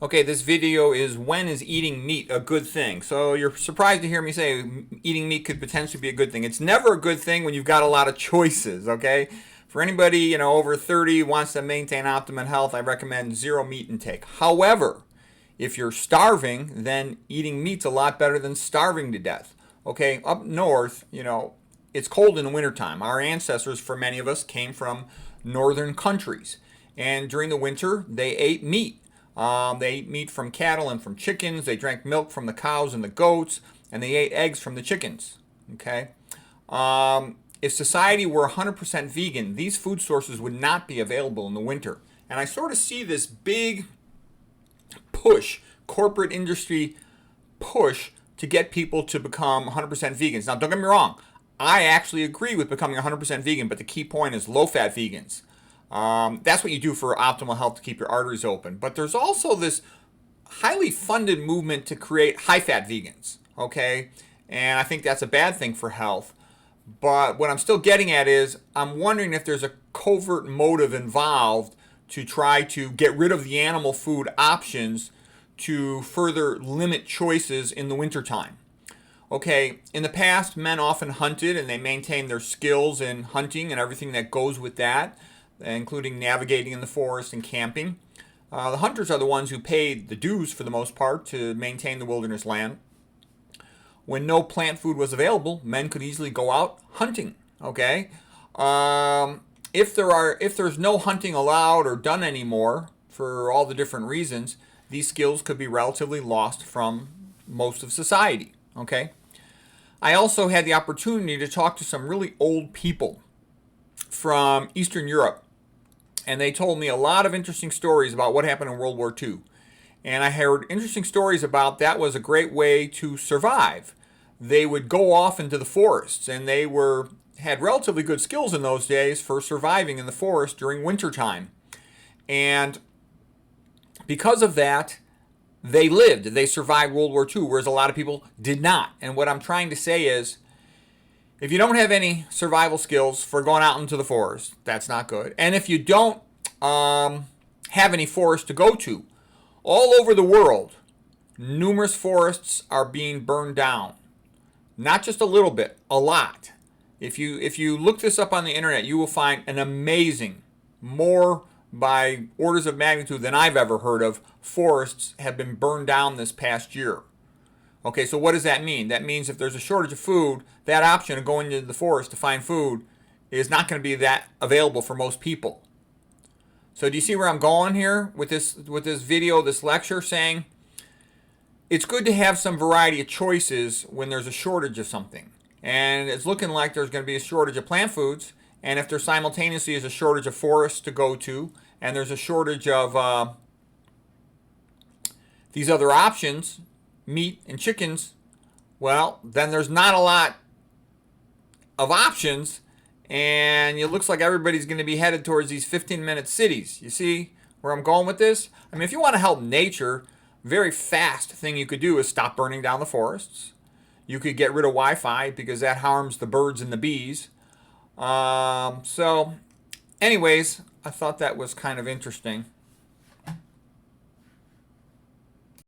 Okay, this video is when is eating meat a good thing? So you're surprised to hear me say eating meat could potentially be a good thing. It's never a good thing when you've got a lot of choices, okay? For anybody, over 30 wants to maintain optimum health, I recommend zero meat intake. However, if you're starving, then eating meat's a lot better than starving to death. Okay, up north, it's cold in the wintertime. Our ancestors, for many of us, came from northern countries. And during the winter, they ate meat. They ate meat from cattle and from chickens. They drank milk from the cows and the goats, and they ate eggs from the chickens. Okay. If society were 100% vegan, these food sources would not be available in the winter. And I sort of see this big push, corporate industry push to get people to become 100% vegans. Now, don't get me wrong. I actually agree with becoming 100% vegan, but the key point is low-fat vegans. That's what you do for optimal health to keep your arteries open. But there's also this highly funded movement to create high-fat vegans, okay? And I think that's a bad thing for health. But what I'm still getting at is I'm wondering if there's a covert motive involved to try to get rid of the animal food options to further limit choices in the wintertime. Okay, in the past, men often hunted and they maintained their skills in hunting and everything that goes with that, including navigating in the forest and camping. The hunters are the ones who paid the dues for the most part to maintain the wilderness land. When no plant food was available, men could easily go out hunting. Okay, if there's no hunting allowed or done anymore for all the different reasons, these skills could be relatively lost from most of society. Okay, I also had the opportunity to talk to some really old people from Eastern Europe, and they told me a lot of interesting stories about what happened in World War II. And I heard interesting stories about that was a great way to survive. They would go off into the forests, and they had relatively good skills in those days for surviving in the forest during wintertime. And because of that, they lived. They survived World War II, whereas a lot of people did not. And what I'm trying to say is, if you don't have any survival skills for going out into the forest, that's not good. And if you don't have any forest to go to, all over the world, numerous forests are being burned down. Not just a little bit, a lot. If you look this up on the internet, you will find an amazing, more by orders of magnitude than I've ever heard of, forests have been burned down this past year. Okay, so what does that mean? That means if there's a shortage of food, that option of going into the forest to find food is not going to be that available for most people. So do you see where I'm going here with this video, this lecture, saying it's good to have some variety of choices when there's a shortage of something. And it's looking like there's going to be a shortage of plant foods, and if there simultaneously is a shortage of forests to go to, and there's a shortage of these other options, meat and chickens, well, then there's not a lot of options, and it looks like everybody's going to be headed towards these 15-minute cities. You see where I'm going with this? I mean, if you want to help nature, very fast thing you could do is stop burning down the forests. You could get rid of Wi-Fi because that harms the birds and the bees. So, anyways, I thought that was kind of interesting.